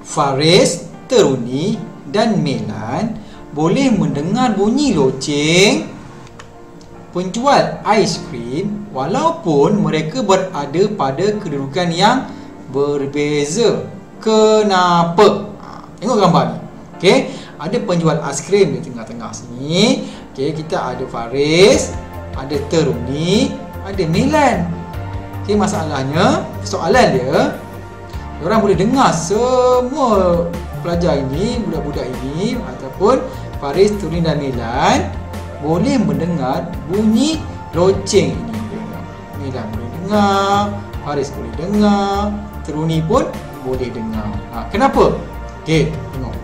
Faris, Teruni dan Melan boleh mendengar bunyi loceng penjual aiskrim walaupun mereka berada pada kedudukan yang berbeza. Kenapa? Tengok gambar ni. Okey, ada penjual aiskrim di tengah-tengah sini. Okey, kita ada Faris, ada Teruni, ada Melan. Okey, masalahnya, soalan dia, orang boleh dengar semua pelajar ini, budak-budak ini ataupun Faris, Teruni dan Melan boleh mendengar bunyi loceng ini. Melan boleh dengar, Faris boleh dengar, Teruni pun boleh dengar. Kenapa? Okey, tengok.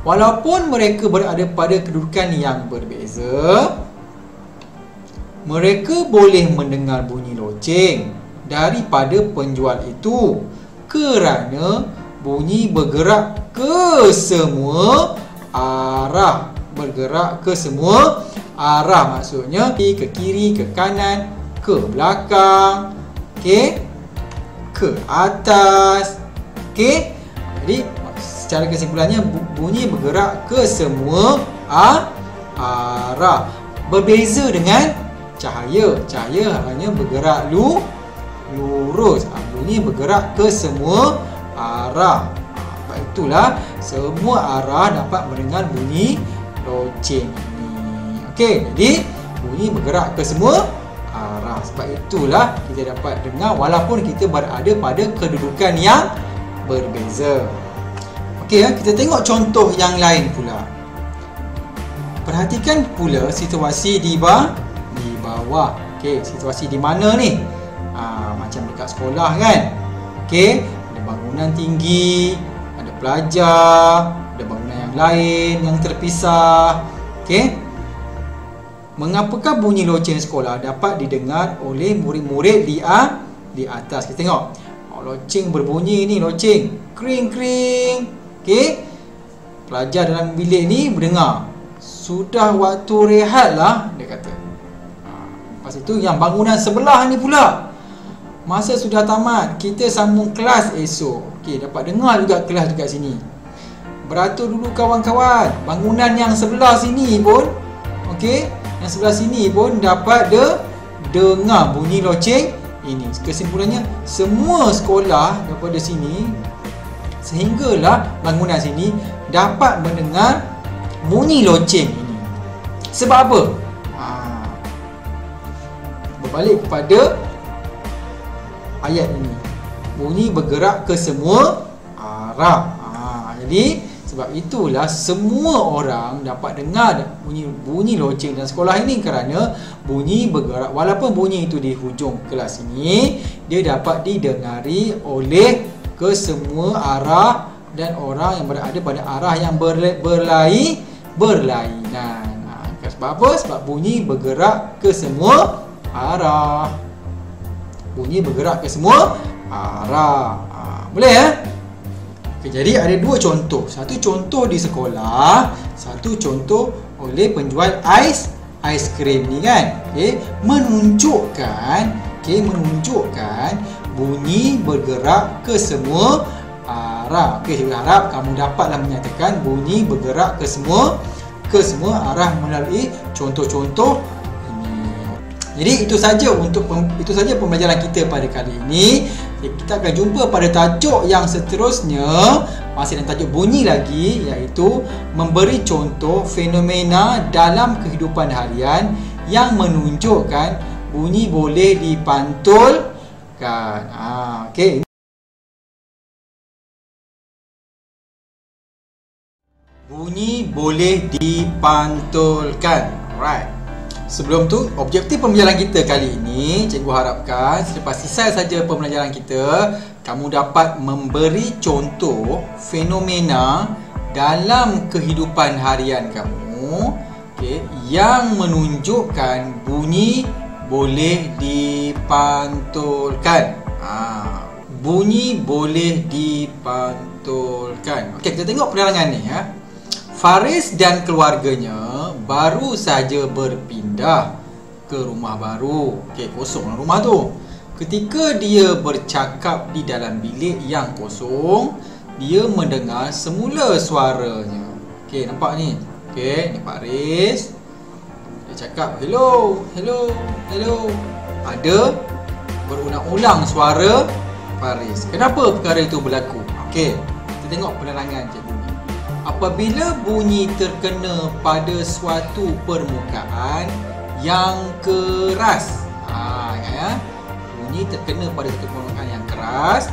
Walaupun mereka berada pada kedudukan yang berbeza, mereka boleh mendengar bunyi loceng daripada penjual itu kerana bunyi bergerak ke semua arah. Bergerak ke semua arah, maksudnya ke kiri, ke kanan, ke belakang, okey, ke atas. Okey, jadi secara kesimpulannya bunyi bergerak ke semua arah. Berbeza dengan cahaya. Cahaya hanya bergerak lurus. Bunyi bergerak ke semua arah. Sebab itulah semua arah dapat mendengar bunyi loceng ini. Okey, jadi bunyi bergerak ke semua arah. Sebab itulah kita dapat dengar walaupun kita berada pada kedudukan yang berbeza. Okey, kita tengok contoh yang lain pula. Perhatikan pula situasi di bawah. Okey, situasi di mana ni? Macam dekat sekolah kan? Okey, ada bangunan tinggi, ada pelajar, ada bangunan yang lain yang terpisah. Okey. Mengapakah bunyi loceng sekolah dapat didengar oleh murid-murid di atas? Kita tengok. Loceng berbunyi ni, loceng kring kring. Okey. Pelajar dalam bilik ni mendengar. Sudah waktu rehat lah, dia kata. Lepas itu yang bangunan sebelah ni pula, masa sudah tamat, kita sambung kelas esok. Okey, dapat dengar juga kelas dekat sini. Beratur dulu kawan-kawan. Bangunan yang sebelah sini pun, okey, yang sebelah sini pun dapat dengar bunyi loceng ini. Kesimpulannya, semua sekolah daripada sini sehinggalah bangunan sini dapat mendengar bunyi loceng ini. Sebab apa? Berbalik kepada ayat ini, bunyi bergerak ke semua arah. Jadi sebab itulah semua orang dapat dengar bunyi loceng dalam sekolah ini kerana bunyi bergerak. Walaupun bunyi itu di hujung kelas ini, dia dapat didengari oleh ke semua arah dan orang yang berada pada arah yang berlainan. Sebab apa? Sebab bunyi bergerak ke semua arah. Bunyi bergerak ke semua arah. Boleh ya? Okay, jadi ada dua contoh. Satu contoh di sekolah, satu contoh oleh penjual aiskrim ni kan. Okay, menunjukkan bunyi bergerak ke semua arah. Okey, saya harap kamu dapatlah menyatakan bunyi bergerak ke semua arah melalui contoh-contoh ini. Jadi itu saja pembelajaran kita pada kali ini. Kita akan jumpa pada tajuk yang seterusnya, masih dalam tajuk bunyi lagi, iaitu memberi contoh fenomena dalam kehidupan harian yang menunjukkan bunyi boleh dipantulkan. Okey. Bunyi boleh dipantulkan. Alright. Sebelum tu, objektif pembelajaran kita kali ini, cikgu harapkan selepas selesai saja pembelajaran kita, kamu dapat memberi contoh fenomena dalam kehidupan harian kamu, okay, yang menunjukkan bunyi boleh dipantulkan. Bunyi boleh dipantulkan. Okey, kita tengok penerangan ni ya. Faris dan keluarganya baru saja berpindah ke rumah baru. Okey, kosonglah rumah tu. Ketika dia bercakap di dalam bilik yang kosong, dia mendengar semula suaranya. Okey, nampak ni? Okey, ni Faris. Dia cakap hello, hello, hello. Ada berulang-ulang suara Faris. Kenapa perkara itu berlaku? Okey, kita tengok penerangan cikgu ni. Apabila bunyi terkena pada suatu permukaan yang keras. Ya. Bunyi terkena pada suatu permukaan yang keras,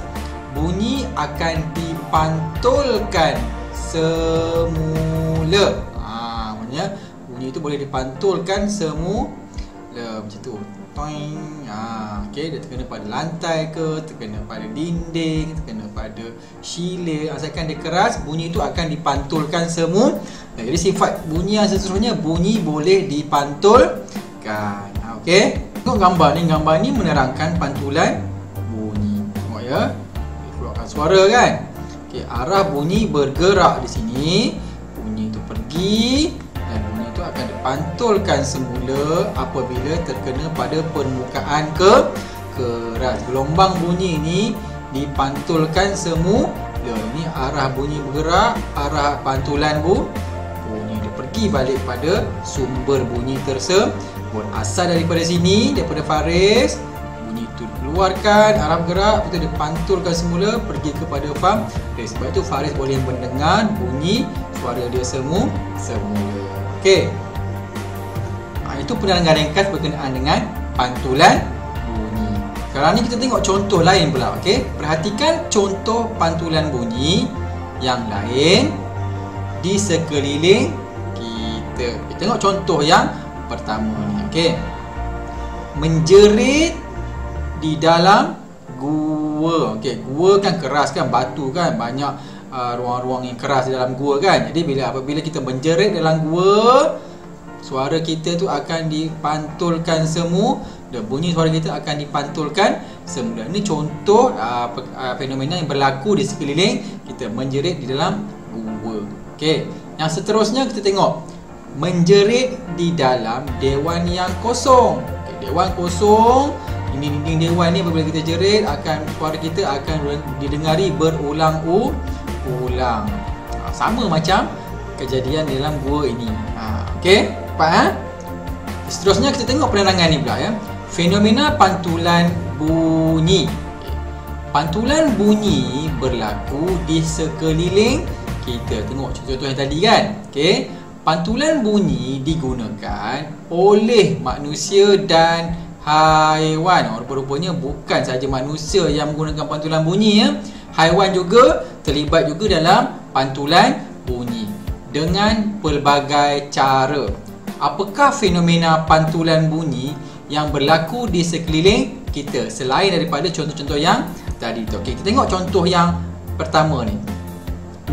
bunyi akan dipantulkan semula. Maksudnya bunyi itu boleh dipantulkan semula macam tu. Toing. Okey, dia terkena pada lantai ke, terkena pada dinding, terkena pada siling. Asalkan dia keras, bunyi itu akan dipantulkan semula. Jadi sifat bunyi yang seterusnya, bunyi boleh dipantulkan. Okey. Tengok gambar ni. Gambar ni menerangkan pantulan bunyi. Tengok ya. Dia keluarkan suara kan. Okey, arah bunyi bergerak di sini. Bunyi itu pergi dan bunyi itu akan dipantulkan semula apabila terkena pada permukaan keras. Gelombang bunyi ini dipantulkan semula. Ini arah bunyi bergerak, arah pantulan bunyi dia pergi balik pada sumber bunyi tersebut. Asal daripada sini, daripada Faris, bunyi itu dikeluarkan, arah bergerak, lepas itu dipantulkan semula pergi kepada Faris. Sebab itu Faris boleh mendengar bunyi suara dia semula. Okey. Itu penerangan ringkas berkenaan dengan pantulan bunyi. Sekarang ni kita tengok contoh lain pula. Okey. Perhatikan contoh pantulan bunyi yang lain di sekeliling kita. Kita tengok contoh yang pertama ni. Okey. Menjerit di dalam gua. Okey, gua kan keras kan, batu kan, banyak ruang-ruang yang keras di dalam gua kan. Jadi apabila kita menjerit dalam gua, suara kita tu akan dipantulkan semula dan bunyi suara kita akan dipantulkan semula. Ini contoh fenomena yang berlaku di sekeliling kita, menjerit di dalam gua. Okey. Yang seterusnya kita tengok menjerit di dalam dewan yang kosong. Okay, dewan kosong, ini dinding dewan ni apabila kita jerit suara kita akan didengari berulang-ulang. Sama macam kejadian dalam gua ini. Okey, nampak Seterusnya kita tengok penerangan ni pula ya. Fenomena pantulan bunyi. Pantulan bunyi berlaku di sekeliling kita. Tengok contoh yang tadi kan. Okey. Pantulan bunyi digunakan oleh manusia dan haiwan. Rupa-rupanya bukan sahaja manusia yang menggunakan pantulan bunyi ya. Haiwan juga terlibat juga dalam pantulan bunyi dengan pelbagai cara. Apakah fenomena pantulan bunyi yang berlaku di sekeliling kita selain daripada contoh-contoh yang tadi tu? Okey, kita tengok contoh yang pertama ni.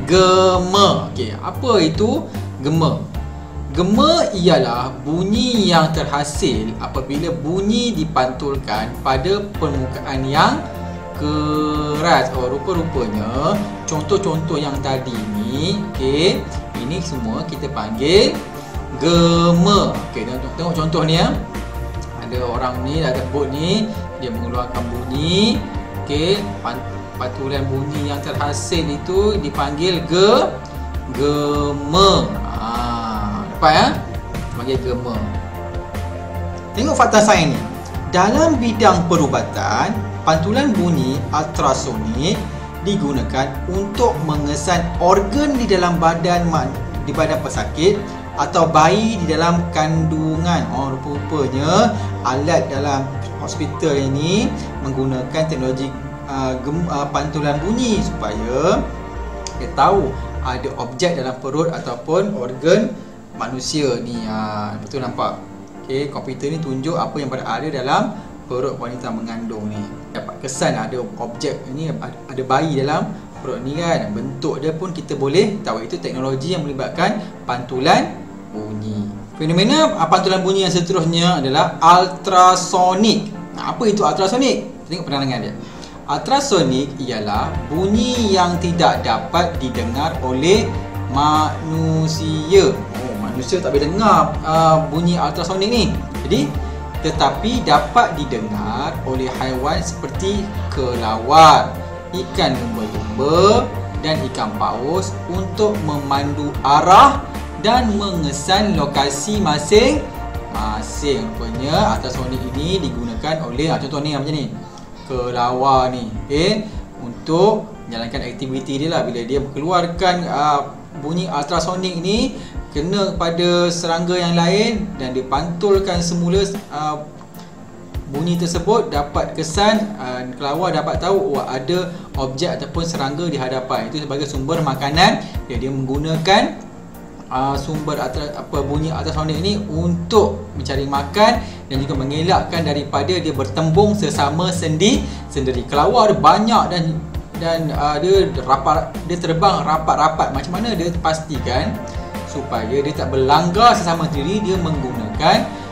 Gema. Okey, apa itu gema? Gema ialah bunyi yang terhasil apabila bunyi dipantulkan pada permukaan yang keras. Rupa-rupanya contoh-contoh yang tadi ni, okey, ini semua kita panggil gema. Okey, tengok contoh ni ya. Ada orang ni, ada bot ni, dia mengeluarkan bunyi. Okey, pantulan bunyi yang terhasil itu dipanggil gema. Nampak ya? Panggil gema. Tengok fakta sains ni. Dalam bidang perubatan, pantulan bunyi ultrasonik digunakan untuk mengesan organ di dalam badan pesakit atau bayi di dalam kandungan. Rupa-rupanya alat dalam hospital ini menggunakan teknologi pantulan bunyi supaya dia tahu ada objek dalam perut ataupun organ manusia ni. Betul nampak? Okey, komputer ni tunjuk apa yang berada dalam perut wanita mengandung ni. Dapat kesan ada objek ni, ada bayi dalam perut ni kan. Bentuk dia pun kita boleh tahu. Itu teknologi yang melibatkan pantulan bunyi. Fenomena pantulan bunyi yang seterusnya adalah ultrasonik. Apa itu ultrasonik? Tengok penerangan dia. Ultrasonik ialah bunyi yang tidak dapat didengar oleh manusia. Manusia tak boleh dengar bunyi ultrasonik ni. Jadi tetapi dapat didengar oleh haiwan seperti kelawar, ikan lumba-lumba dan ikan paus untuk memandu arah dan mengesan lokasi masing-masing. Rupanya ultrasonik ini digunakan oleh contoh ni macam ni, kelawar ni, untuk menjalankan aktiviti dia lah. Bila dia mengeluarkan bunyi ultrasonik ni kena pada serangga yang lain dan dipantulkan semula bunyi tersebut, dapat kesan, kelawar dapat tahu ada objek ataupun serangga di hadapan. Itu sebagai sumber makanan. Dia menggunakan sumber bunyi ultrasonik ini untuk mencari makan dan juga mengelakkan daripada dia bertembung sesama sendiri. Kelawar banyak dan dia terbang rapat-rapat. Macam mana dia pastikan supaya dia tak berlanggar sesama sendiri? Dia menggunakan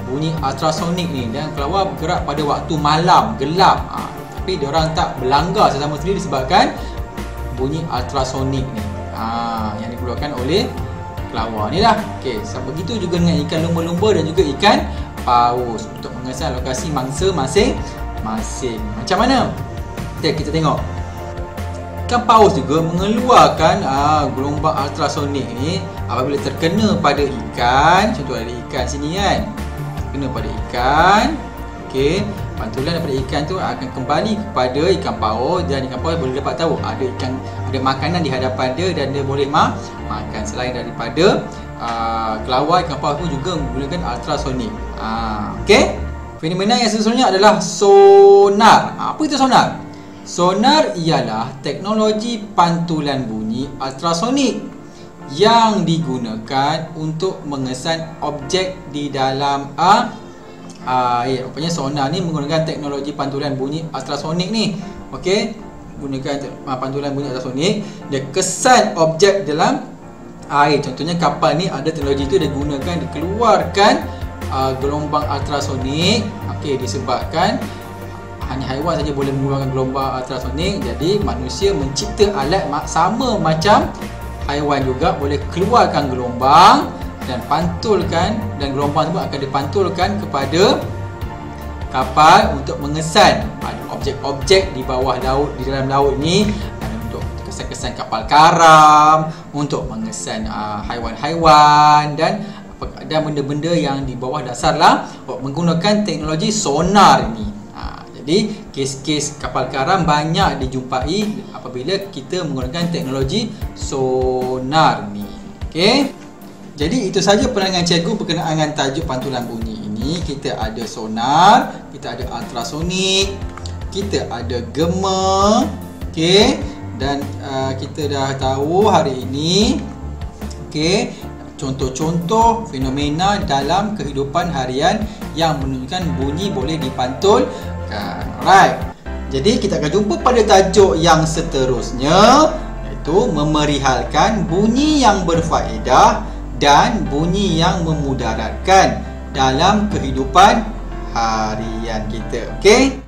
bunyi ultrasonik ni, dan kelawar bergerak pada waktu malam gelap, tapi diorang tak berlanggar sesama sendiri disebabkan bunyi ultrasonik ni yang dikeluarkan oleh kelawar ni lah. Okey, begitu juga dengan ikan lumba-lumba dan juga ikan paus untuk mengesan lokasi mangsa masing-masing. Macam mana? Kita tengok. Ikan paus juga mengeluarkan gelombang ultrasonik ni apabila terkena pada ikan. Contoh ada ikan sini kan, kena pada ikan. Okey, pantulan daripada ikan tu akan kembali kepada ikan paus, dan ikan paus boleh dapat tahu ada makanan di hadapan dia dan dia boleh makan. Selain daripada kelawar, ikan paus pun juga menggunakan ultrasonik. Okey, fenomena yang seterusnya adalah sonar. Apa itu sonar? Sonar ialah teknologi pantulan bunyi ultrasonik yang digunakan untuk mengesan objek di dalam air. Rupanya sonar ni menggunakan teknologi pantulan bunyi ultrasonik ni. Okey, gunakan pantulan bunyi ultrasonik, dia kesan objek dalam air. Contohnya kapal ni ada teknologi tu, dia gunakan, dikeluarkan gelombang ultrasonik. Okey, disebabkan hanya haiwan saja boleh mengeluarkan gelombang ultrasonik, jadi manusia mencipta alat sama macam haiwan juga boleh keluarkan gelombang dan pantulkan, dan gelombang itu akan dipantulkan kepada kapal untuk mengesan objek-objek di bawah laut, di dalam laut ni, untuk kesan-kesan kapal karam, untuk mengesan haiwan-haiwan dan benda-benda yang di bawah dasar lah menggunakan teknologi sonar ini. Jadi kes-kes kapal karam banyak dijumpai apabila kita menggunakan teknologi sonar ni. Okey. Jadi itu saja penerangan cikgu berkenaan dengan tajuk pantulan bunyi ini. Kita ada sonar, kita ada ultrasonik, kita ada gema. Okey. Dan kita dah tahu hari ini, okey, contoh-contoh fenomena dalam kehidupan harian yang menunjukkan bunyi boleh dipantulkan. Alright. Jadi kita akan jumpa pada tajuk yang seterusnya, iaitu memerihalkan bunyi yang berfaedah dan bunyi yang memudaratkan dalam kehidupan harian kita. Okey?